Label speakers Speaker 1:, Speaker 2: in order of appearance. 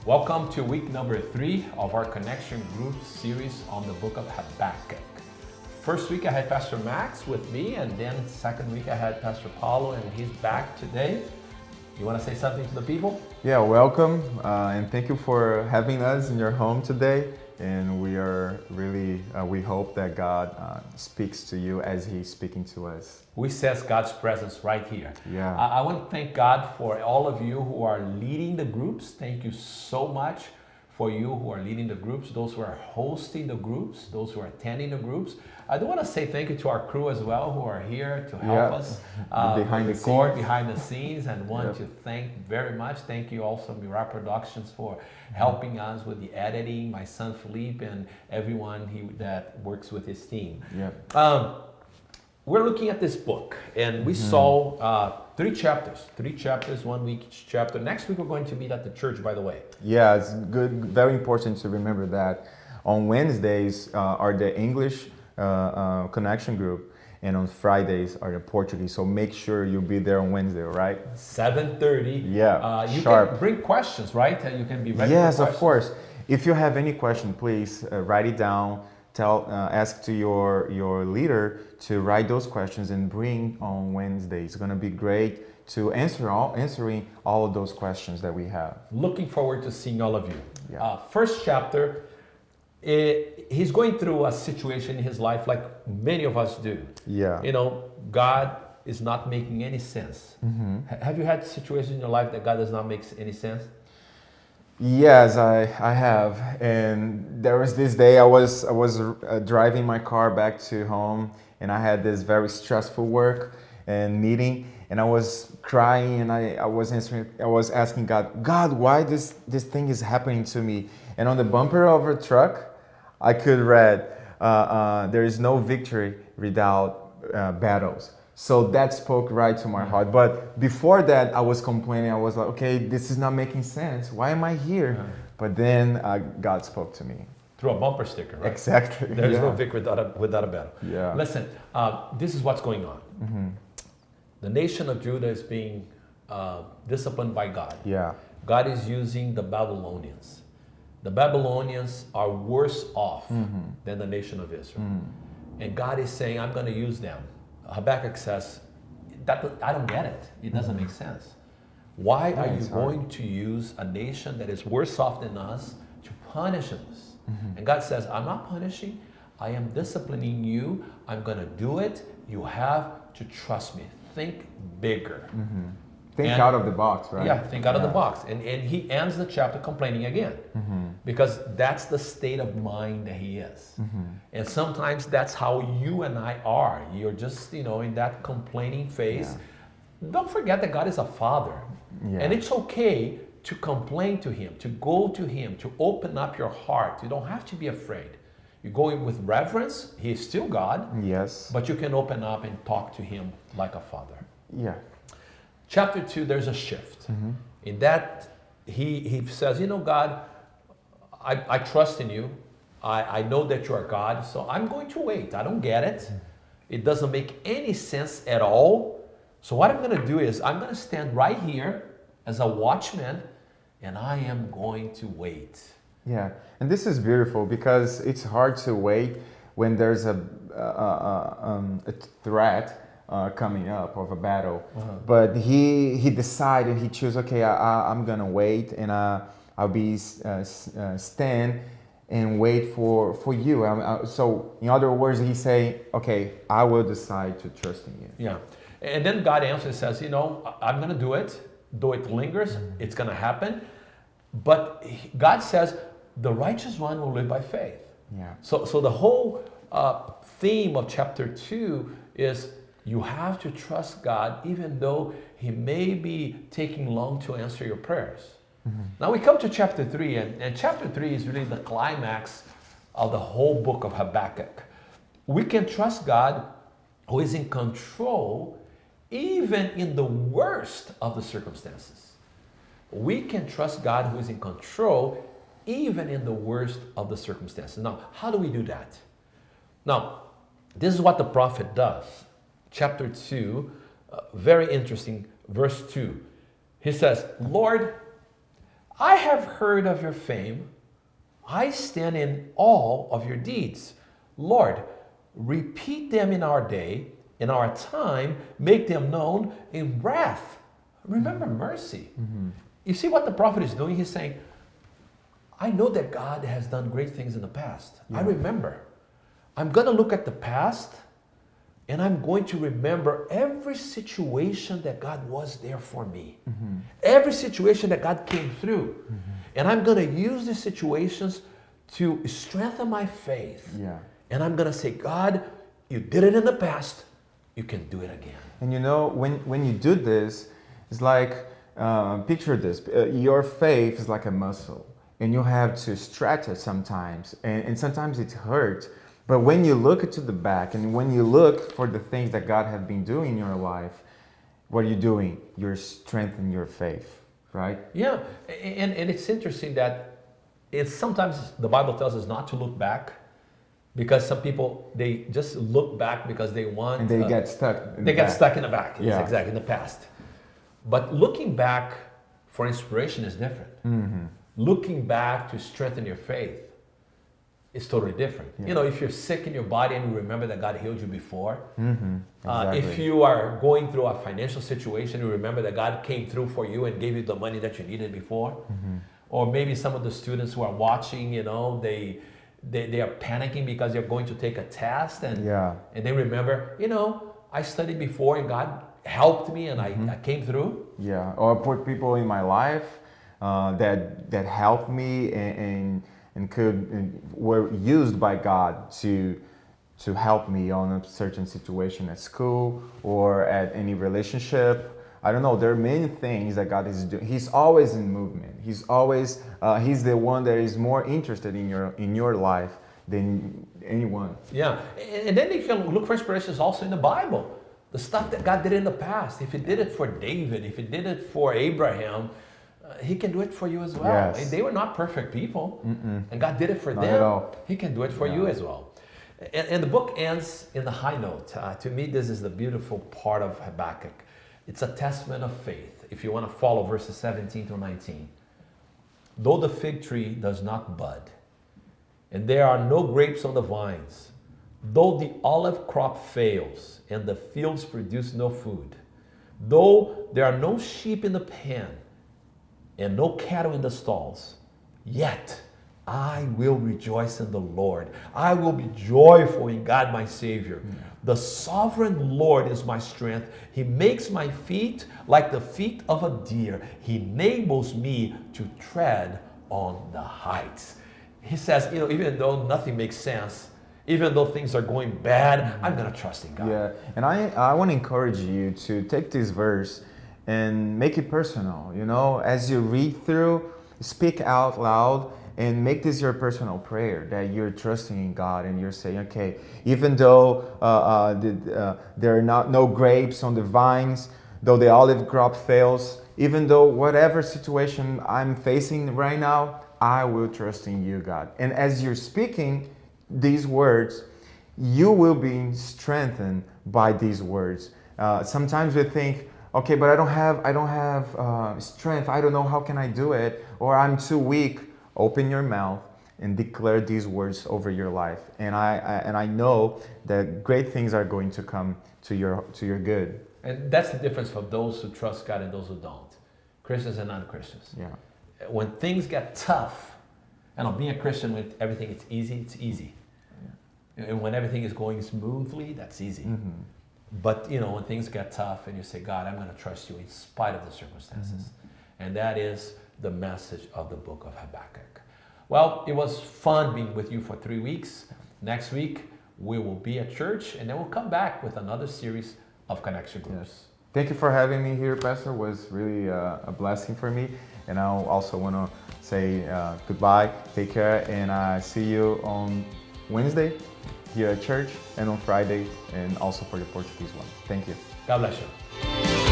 Speaker 1: Welcome to week number 3 of our Connection Group series on the book of Habakkuk. First week I had Pastor Max with me, and then second week I had Pastor Paulo, and he's back today. You want to say something to the people?
Speaker 2: Yeah, welcome, and thank you for having us in your home today. And we are really, we hope that God speaks to you as He's speaking to us.
Speaker 1: We sense God's presence right here.
Speaker 2: Yeah.
Speaker 1: I want to thank God for all of you who are leading the groups. Thank you so much for you who are leading the groups, those who are hosting the groups, those who are attending the groups. I do want to say thank you to our crew as well who are here to help us
Speaker 2: behind
Speaker 1: the scenes, and want to thank very much. Thank you also Mira Productions for helping us with the editing, my son Philippe, and everyone that works with his team. We're looking at this book, and we saw 3 chapters, 1 week each chapter. Next week we're going to meet at the church, by the way.
Speaker 2: Yeah, it's good, very important to remember that on Wednesdays are the English connection group, and on Fridays are the Portuguese. So make sure you'll be there on Wednesday, right?
Speaker 1: 7:30.
Speaker 2: Yeah,
Speaker 1: you
Speaker 2: sharp.
Speaker 1: can bring questions, right? You can be ready.
Speaker 2: Yes,
Speaker 1: for
Speaker 2: of course. If you have any question, please write it down. Ask to your leader to write those questions and bring on Wednesday. It's going to be great to answering all of those questions that we have.
Speaker 1: Looking forward to seeing all of you.
Speaker 2: Yeah.
Speaker 1: First chapter, he's going through a situation in his life like many of us do.
Speaker 2: Yeah.
Speaker 1: You know, God is not making any sense. Have you had situations in your life that God does not make any sense?
Speaker 2: Yes, I have. And there was this day I was driving my car back to home, and I had this very stressful work and meeting, and I was crying, and I was asking God, why this thing is happening to me? And on the bumper of a truck, I could read, there is no victory without battles. So that spoke right to my heart. But before that, I was complaining. I was like, okay, this is not making sense. Why am I here? But then God spoke to me.
Speaker 1: Through a bumper sticker, right?
Speaker 2: Exactly.
Speaker 1: There's no victory without a battle.
Speaker 2: Yeah.
Speaker 1: Listen, this is what's going on. The nation of Judah is being disciplined by God.
Speaker 2: Yeah.
Speaker 1: God is using the Babylonians. The Babylonians are worse off than the nation of Israel. And God is saying, I'm going to use them. Habakkuk says, I don't get it. It doesn't make sense. Why are you going to use a nation that is worse off than us to punish us? And God says, I'm not punishing. I am disciplining you. I'm going to do it. You have to trust me. Think bigger.
Speaker 2: Think out of the box, right?
Speaker 1: Yeah, think out of the box. And he ends the chapter complaining again. Because that's the state of mind that he is. And sometimes that's how you and I are. You're just, in that complaining phase. Don't forget that God is a father. And it's okay to complain to him, to go to him, to open up your heart. You don't have to be afraid. You go in with reverence. He is still God.
Speaker 2: Yes.
Speaker 1: But you can open up and talk to him like a father.
Speaker 2: Yeah.
Speaker 1: Chapter 2, there's a shift. In that, he says, God, I trust in you. I know that you are God, so I'm going to wait. I don't get it. It doesn't make any sense at all. So what I'm going to do is I'm going to stand right here as a watchman, and I am going to wait.
Speaker 2: Yeah, and this is beautiful because it's hard to wait when there's a threat coming up of a battle. But he decided, he chose, okay, I'm gonna wait, and I'll be stand and wait for you. So in other words, he say, okay, I will decide to trust in you.
Speaker 1: Yeah, and then God answers, says, I'm gonna do it. Though it lingers, it's gonna happen. But God says, the righteous one will live by faith.
Speaker 2: Yeah.
Speaker 1: So the whole theme of chapter 2 is you have to trust God even though he may be taking long to answer your prayers. Now we come to chapter 3, and chapter 3 is really the climax of the whole book of Habakkuk. We can trust God who is in control even in the worst of the circumstances. We can trust God who is in control even in the worst of the circumstances. Now, how do we do that? Now, this is what the prophet does. Chapter 2, very interesting, verse 2. He says, Lord, I have heard of your fame. I stand in awe of your deeds. Lord, repeat them in our day, in our time, make them known in wrath. Remember mercy. You see what the prophet is doing? He's saying, I know that God has done great things in the past. I remember. I'm going to look at the past, and I'm going to remember every situation that God was there for me. Every situation that God came through. And I'm going to use these situations to strengthen my faith.
Speaker 2: Yeah.
Speaker 1: And I'm going to say, God, you did it in the past. You can do it again.
Speaker 2: And you know, when you do this, it's like, picture this, your faith is like a muscle. And you have to stretch it sometimes. And sometimes it hurts. But when you look into the back and when you look for the things that God has been doing in your life, what are you doing? You're strengthening your faith, right?
Speaker 1: Yeah, and it's interesting that it's sometimes the Bible tells us not to look back because some people, they just look back because they want...
Speaker 2: And they get stuck in
Speaker 1: They
Speaker 2: the
Speaker 1: get
Speaker 2: back.
Speaker 1: stuck in the back,
Speaker 2: Yeah.
Speaker 1: yes, exactly, in the past. But looking back for inspiration is different. Looking back to strengthen your faith is totally different.
Speaker 2: Yeah.
Speaker 1: You know, if you're sick in your body and you remember that God healed you before,
Speaker 2: Exactly.
Speaker 1: if you are going through a financial situation, you remember that God came through for you and gave you the money that you needed before. Or maybe some of the students who are watching, you know, they are panicking because they're going to take a test and they remember, you know, I studied before and God helped me and I came through.
Speaker 2: Yeah, or put people in my life that helped me and were used by God to help me on a certain situation at school or at any relationship. I don't know. There are many things that God is doing. He's always in movement. He's always he's the one that is more interested in your life than anyone.
Speaker 1: Yeah, and then you can look for inspirations also in the Bible. The stuff that God did in the past. If He did it for David, if He did it for Abraham, He can do it for you as well.
Speaker 2: Yes.
Speaker 1: And they were not perfect people, and God did it for
Speaker 2: Not
Speaker 1: them.
Speaker 2: at all.
Speaker 1: He can do it for you as well. And the book ends in the high note. To me, this is the beautiful part of Habakkuk. It's a testament of faith. If you want to follow verses 17 through 19. Though the fig tree does not bud, and there are no grapes on the vines, though the olive crop fails, and the fields produce no food, though there are no sheep in the pen, and no cattle in the stalls, yet I will rejoice in the Lord. I will be joyful in God my Savior. The sovereign Lord is my strength. He makes my feet like the feet of a deer. He enables me to tread on the heights. He says, you know, even though nothing makes sense, even though things are going bad, I'm going to trust in God.
Speaker 2: Yeah, and I want to encourage you to take this verse and make it personal. You know, as you read through, speak out loud and make this your personal prayer that you're trusting in God and you're saying, okay, even though there are no grapes on the vines, though the olive crop fails, even though whatever situation I'm facing right now, I will trust in you, God. And as you're speaking these words, you will be strengthened by these words. Sometimes we think, okay, but I don't have strength. I don't know how can I do it, or I'm too weak. Open your mouth and declare these words over your life, and I know that great things are going to come to your good.
Speaker 1: And that's the difference for those who trust God and those who don't. Christians and non-Christians.
Speaker 2: Yeah.
Speaker 1: When things get tough, and being a Christian with everything, it's easy. Yeah. And when everything is going smoothly, that's easy. But you know, when things get tough and you say, God, I'm going to trust you in spite of the circumstances. And that is the message of the book of Habakkuk. Well, it was fun being with you for 3 weeks. Next week, we will be at church, and then we'll come back with another series of connection groups.
Speaker 2: Yes. Thank you for having me here, Pastor. It was really a blessing for me. And I also want to say goodbye, take care, and I see you on Wednesday here at church and on Friday, and also for the Portuguese one. Thank you.
Speaker 1: God bless you.